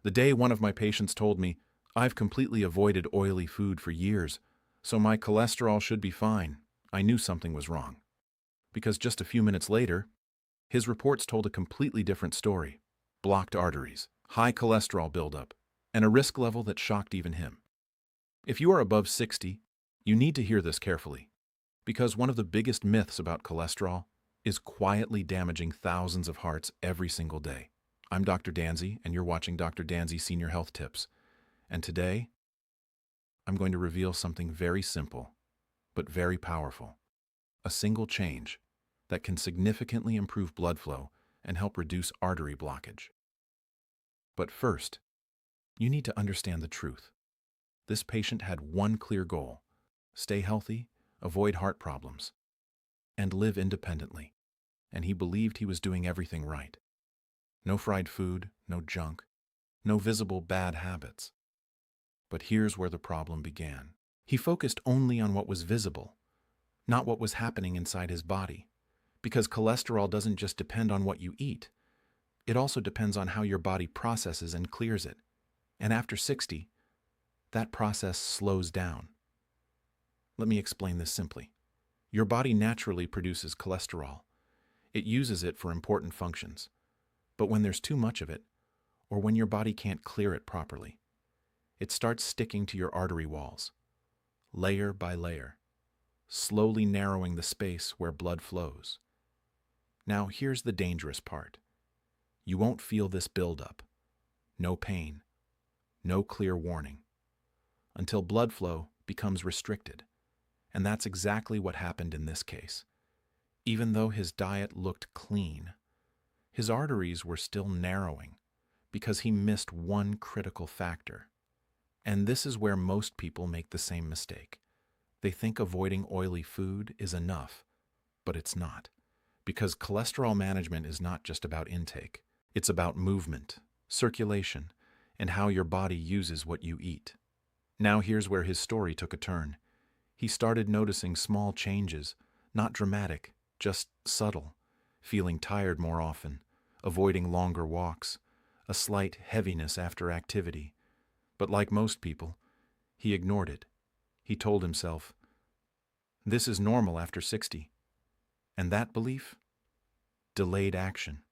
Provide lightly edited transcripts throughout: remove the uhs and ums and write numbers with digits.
The day one of my patients told me, "I've completely avoided oily food for years, so my cholesterol should be fine," I knew something was wrong. Because just a few minutes later, his reports told a completely different story. Blocked arteries, high cholesterol buildup, and a risk level that shocked even him. If you are above 60, you need to hear this carefully, because one of the biggest myths about cholesterol is quietly damaging thousands of hearts every single day. I'm Dr. Danzy, and you're watching Dr. Danzy Senior Health Tips. And today, I'm going to reveal something very simple, but very powerful. A single change that can significantly improve blood flow and help reduce artery blockage. But first, you need to understand the truth. This patient had one clear goal: stay healthy, avoid heart problems, and live independently. And he believed he was doing everything right. No fried food, no junk, no visible bad habits. But here's where the problem began. He focused only on what was visible, not what was happening inside his body. Because cholesterol doesn't just depend on what you eat. It also depends on how your body processes and clears it. And after 60, that process slows down. Let me explain this simply. Your body naturally produces cholesterol. It uses it for important functions. But when there's too much of it, or when your body can't clear it properly, it starts sticking to your artery walls, layer by layer, slowly narrowing the space where blood flows. Now, here's the dangerous part. You won't feel this buildup. No pain, no clear warning, until blood flow becomes restricted. And that's exactly what happened in this case. Even though his diet looked clean, his arteries were still narrowing because he missed one critical factor. And this is where most people make the same mistake. They think avoiding oily food is enough, but it's not. Because cholesterol management is not just about intake. It's about movement, circulation, and how your body uses what you eat. Now here's where his story took a turn. He started noticing small changes, not dramatic, just subtle. Feeling tired more often, avoiding longer walks, a slight heaviness after activity. But like most people, he ignored it. He told himself, "This is normal after 60. And that belief delayed action.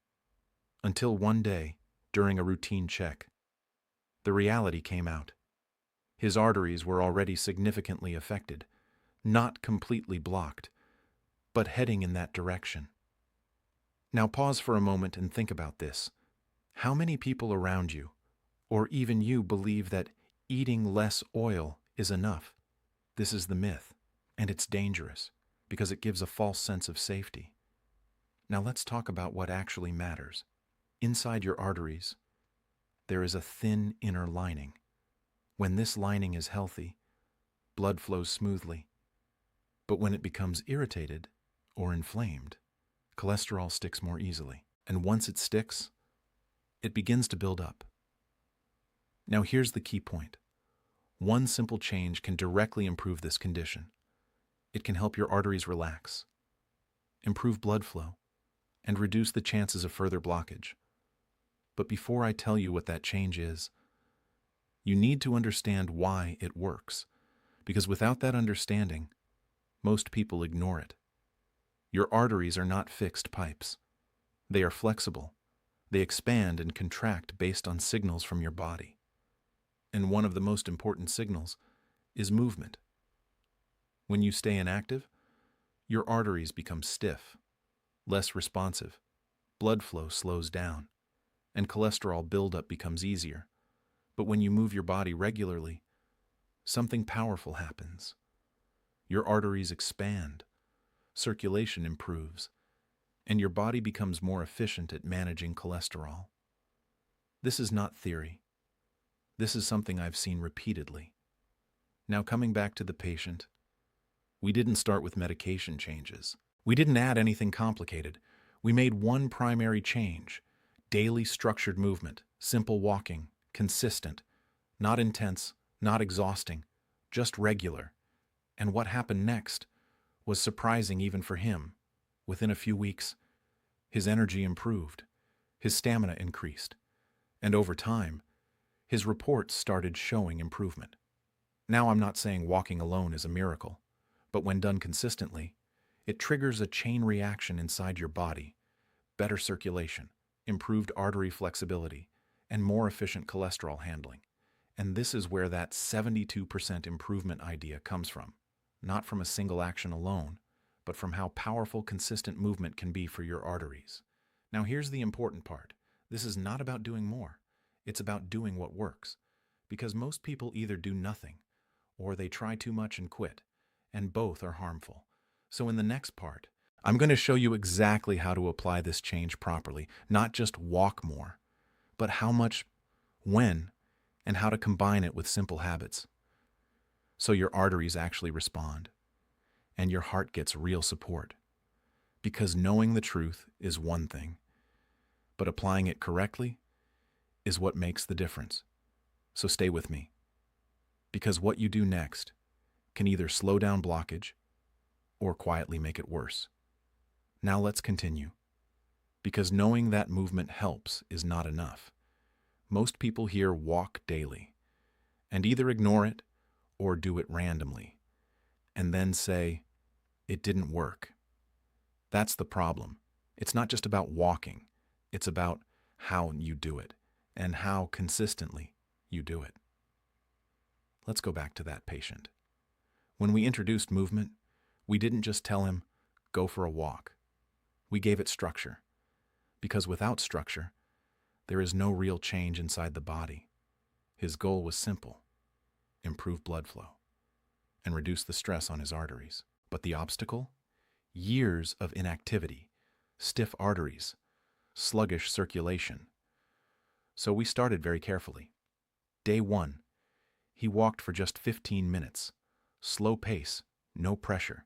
Until one day, during a routine check, the reality came out. His arteries were already significantly affected, not completely blocked, but heading in that direction. Now pause for a moment and think about this. How many people around you, or even you, believe that eating less oil is enough? This is the myth, and it's dangerous because it gives a false sense of safety. Now let's talk about what actually matters. Inside your arteries, there is a thin inner lining. When this lining is healthy, blood flows smoothly. But when it becomes irritated or inflamed, cholesterol sticks more easily. And once it sticks, it begins to build up. Now here's the key point. One simple change can directly improve this condition. It can help your arteries relax, improve blood flow, and reduce the chances of further blockage. But before I tell you what that change is, you need to understand why it works, because without that understanding, most people ignore it. Your arteries are not fixed pipes. They are flexible. They expand and contract based on signals from your body. And one of the most important signals is movement. When you stay inactive, your arteries become stiff, less responsive, blood flow slows down, and cholesterol buildup becomes easier. But when you move your body regularly, something powerful happens. Your arteries expand, circulation improves, and your body becomes more efficient at managing cholesterol. This is not theory. This is something I've seen repeatedly. Now coming back to the patient, we didn't start with medication changes. We didn't add anything complicated. We made one primary change: daily structured movement, simple walking, consistent, not intense, not exhausting, just regular. And what happened next was surprising even for him. Within a few weeks, his energy improved, his stamina increased, and over time, His reports started showing improvement. Now I'm not saying walking alone is a miracle, but when done consistently, it triggers a chain reaction inside your body: better circulation, improved artery flexibility, and more efficient cholesterol handling. And this is where that 72% improvement idea comes from. Not from a single action alone, but from how powerful consistent movement can be for your arteries. Now here's the important part. This is not about doing more. It's about doing what works. Because most people either do nothing, or they try too much and quit, and both are harmful. So in the next part, I'm going to show you exactly how to apply this change properly, not just walk more, but how much, when, and how to combine it with simple habits. So your arteries actually respond, and your heart gets real support. Because knowing the truth is one thing, but applying it correctly is what makes the difference. So stay with me. Because what you do next can either slow down blockage or quietly make it worse. Now let's continue. Because knowing that movement helps is not enough. Most people here walk daily and either ignore it or do it randomly and then say, it didn't work. That's the problem. It's not just about walking. It's about how you do it and how consistently you do it. Let's go back to that patient. When we introduced movement, we didn't just tell him, go for a walk. We gave it structure. Because without structure, there is no real change inside the body. His goal was simple: improve blood flow and reduce the stress on his arteries. But the obstacle? Years of inactivity, stiff arteries, sluggish circulation. So we started very carefully. Day 1, he walked for just 15 minutes, slow pace, no pressure,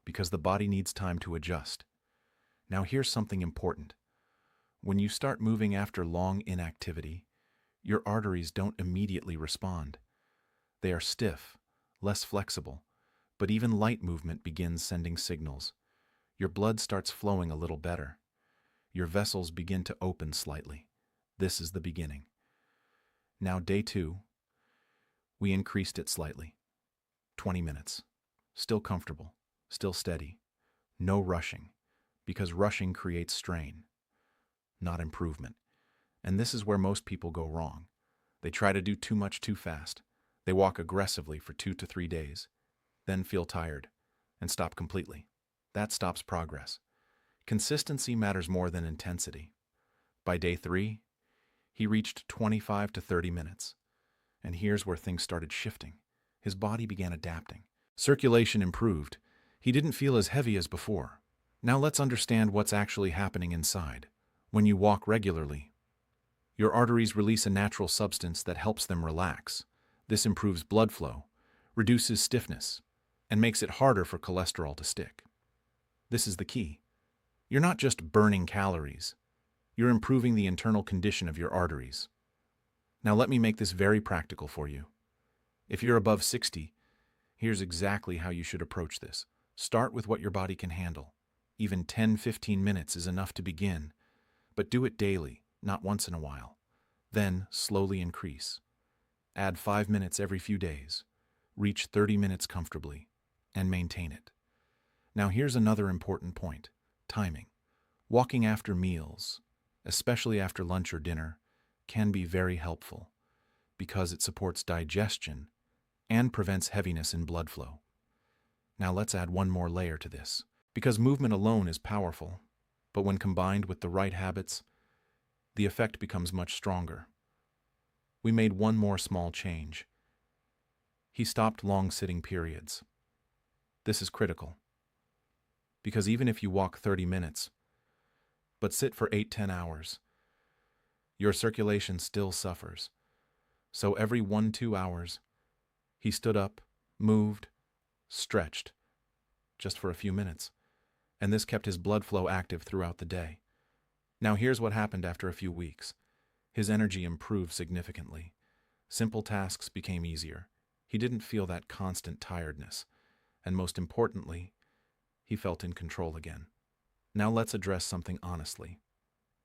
because the body needs time to adjust. Now here's something important. When you start moving after long inactivity, your arteries don't immediately respond. They are stiff, less flexible, but even light movement begins sending signals. Your blood starts flowing a little better. Your vessels begin to open slightly. This is the beginning. Now day 2, we increased it slightly. 20 minutes. Still comfortable, still steady. No rushing, because rushing creates strain, not improvement. And this is where most people go wrong. They try to do too much too fast. They walk aggressively for 2 to 3 days, then feel tired and stop completely. That stops progress. Consistency matters more than intensity. By day 3, he reached 25 to 30 minutes. And here's where things started shifting. His body began adapting. Circulation improved. He didn't feel as heavy as before. Now let's understand what's actually happening inside. When you walk regularly, your arteries release a natural substance that helps them relax. This improves blood flow, reduces stiffness, and makes it harder for cholesterol to stick. This is the key. You're not just burning calories. You're improving the internal condition of your arteries. Now let me make this very practical for you. If you're above 60, here's exactly how you should approach this. Start with what your body can handle. Even 10-15 minutes is enough to begin, but do it daily, not once in a while. Then slowly increase. Add 5 minutes every few days. Reach 30 minutes comfortably, and maintain it. Now here's another important point: timing. Walking after meals, especially after lunch or dinner, can be very helpful because it supports digestion and prevents heaviness in blood flow. Now let's add one more layer to this, because movement alone is powerful, but when combined with the right habits, the effect becomes much stronger. We made one more small change. He stopped long sitting periods. This is critical, because even if you walk 30 minutes, but sit for 8-10 hours, your circulation still suffers. So every 1-2 hours, he stood up, moved, stretched, just for a few minutes, and this kept his blood flow active throughout the day. Now here's what happened after a few weeks. His energy improved significantly. Simple tasks became easier. He didn't feel that constant tiredness, and most importantly, he felt in control again. Now let's address something honestly.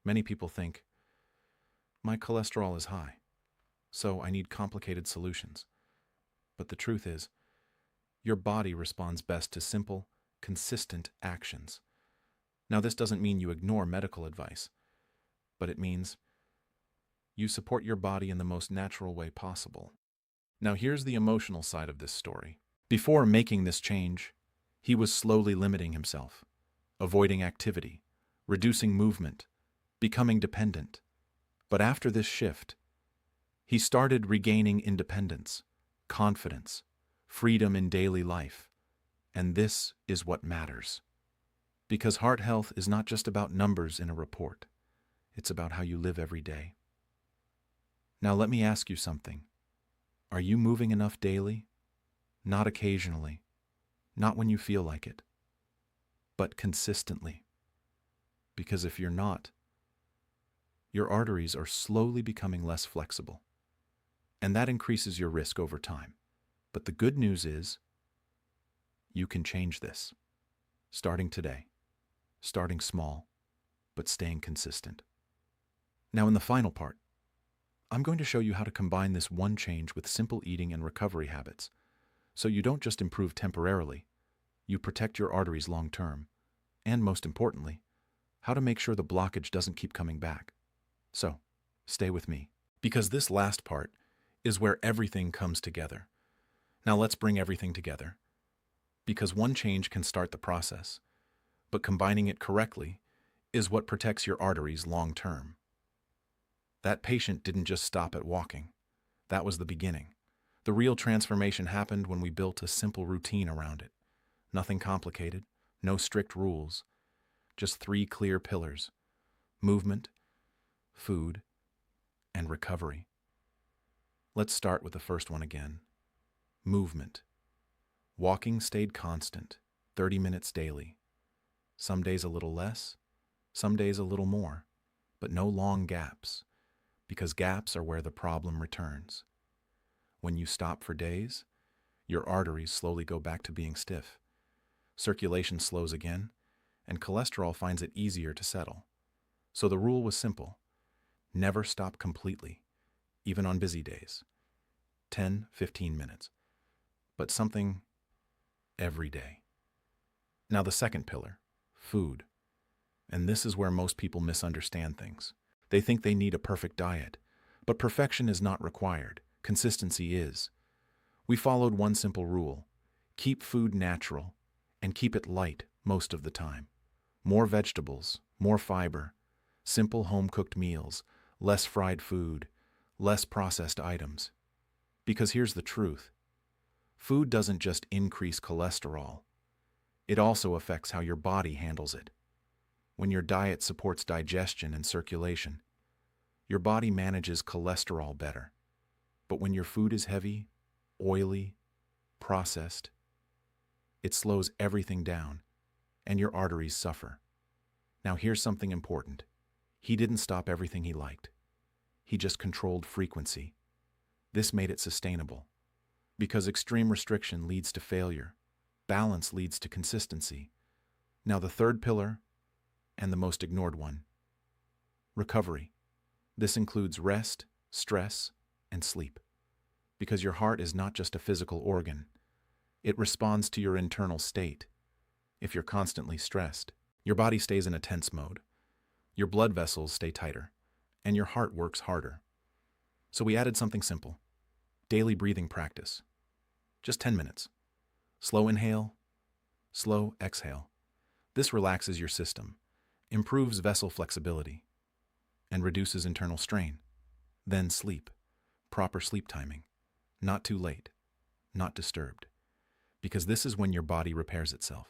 Many people think, my cholesterol is high. so I need complicated solutions. But the truth is, your body responds best to simple, consistent actions. Now, this doesn't mean you ignore medical advice, but it means you support your body in the most natural way possible. Now, here's the emotional side of this story. Before making this change, he was slowly limiting himself, avoiding activity, reducing movement, becoming dependent. But after this shift, he started regaining independence, confidence, freedom in daily life. And this is what matters. Because heart health is not just about numbers in a report. It's about how you live every day. Now let me ask you something. Are you moving enough daily? Not occasionally, not when you feel like it, but consistently. Because if you're not, your arteries are slowly becoming less flexible, and that increases your risk over time. But the good news is, you can change this, starting today, starting small, but staying consistent. Now in the final part, I'm going to show you how to combine this one change with simple eating and recovery habits, so you don't just improve temporarily, you protect your arteries long term, and most importantly, how to make sure the blockage doesn't keep coming back. So, stay with me, because this last part is where everything comes together. Now let's bring everything together, because one change can start the process, but combining it correctly is what protects your arteries long term. That patient didn't just stop at walking. That was the beginning. The real transformation happened when we built a simple routine around it. Nothing complicated, no strict rules, just 3 clear pillars: movement, food, and recovery. Let's start with the first one again. Movement. Walking stayed constant, 30 minutes daily. Some days a little less, some days a little more, but no long gaps, because gaps are where the problem returns. When you stop for days, your arteries slowly go back to being stiff. Circulation slows again, and cholesterol finds it easier to settle. So the rule was simple. Never stop completely, even on busy days. 10, 15 minutes. But something every day. Now the second pillar, food. And this is where most people misunderstand things. They think they need a perfect diet, but perfection is not required. Consistency is. We followed one simple rule: keep food natural and keep it light most of the time. More vegetables, more fiber, simple home-cooked meals, less fried food, less processed items. Because here's the truth. Food doesn't just increase cholesterol. It also affects how your body handles it. When your diet supports digestion and circulation, your body manages cholesterol better. But when your food is heavy, oily, processed, it slows everything down, and your arteries suffer. Now here's something important. He didn't stop everything he liked. He just controlled frequency. This made it sustainable. Because extreme restriction leads to failure, balance leads to consistency. Now the third pillar, and the most ignored one: recovery. This includes rest, stress, and sleep. Because your heart is not just a physical organ. It responds to your internal state. If you're constantly stressed, your body stays in a tense mode. Your blood vessels stay tighter, and your heart works harder. So we added something simple: daily breathing practice. Just 10 minutes. Slow inhale, slow exhale. This relaxes your system, improves vessel flexibility, and reduces internal strain. Then sleep. Proper sleep timing. Not too late, not disturbed. Because this is when your body repairs itself,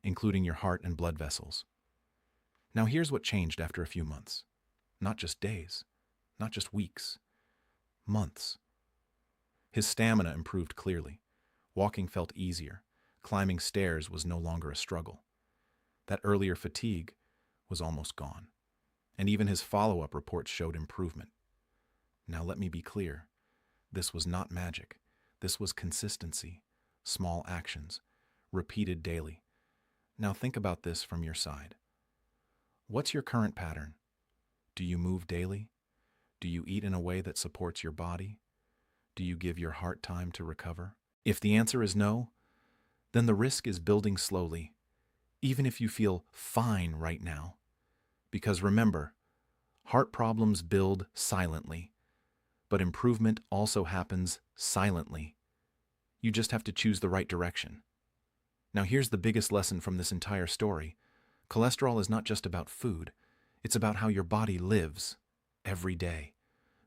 including your heart and blood vessels. Now here's what changed after a few months. Not just days, not just weeks, months. His stamina improved clearly. Walking felt easier. Climbing stairs was no longer a struggle. That earlier fatigue was almost gone. And even his follow-up reports showed improvement. Now let me be clear. This was not magic. This was consistency, small actions, repeated daily. Now think about this from your side. What's your current pattern? Do you move daily? Do you eat in a way that supports your body? do you give your heart time to recover? If the answer is no, then the risk is building slowly, even if you feel fine right now. Because remember, heart problems build silently, but improvement also happens silently. You just have to choose the right direction. Now here's the biggest lesson from this entire story. Cholesterol is not just about food, it's about how your body lives every day.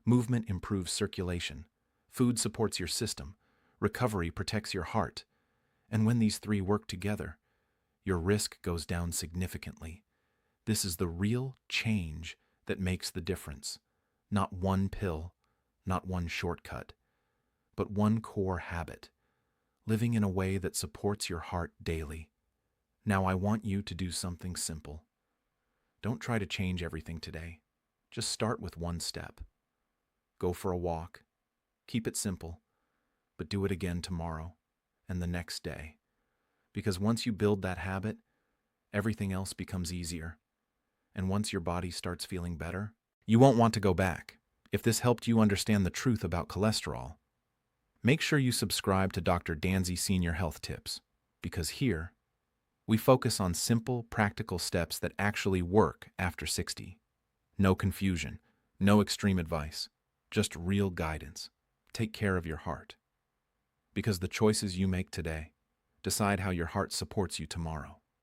Movement improves circulation, food supports your system, recovery protects your heart, and when these three work together, your risk goes down significantly. This is the real change that makes the difference. Not one pill, not one shortcut, but one core habit, living in a way that supports your heart daily. Now I want you to do something simple. Don't try to change everything today. Just start with one step. Go for a walk. Keep it simple, but do it again tomorrow and the next day. Because once you build that habit, everything else becomes easier. And once your body starts feeling better, you won't want to go back. If this helped you understand the truth about cholesterol, make sure you subscribe to Dr. Danzy Senior Health Tips, because here, we focus on simple, practical steps that actually work after 60. No confusion, no extreme advice, just real guidance. Take care of your heart, because the choices you make today decide how your heart supports you tomorrow.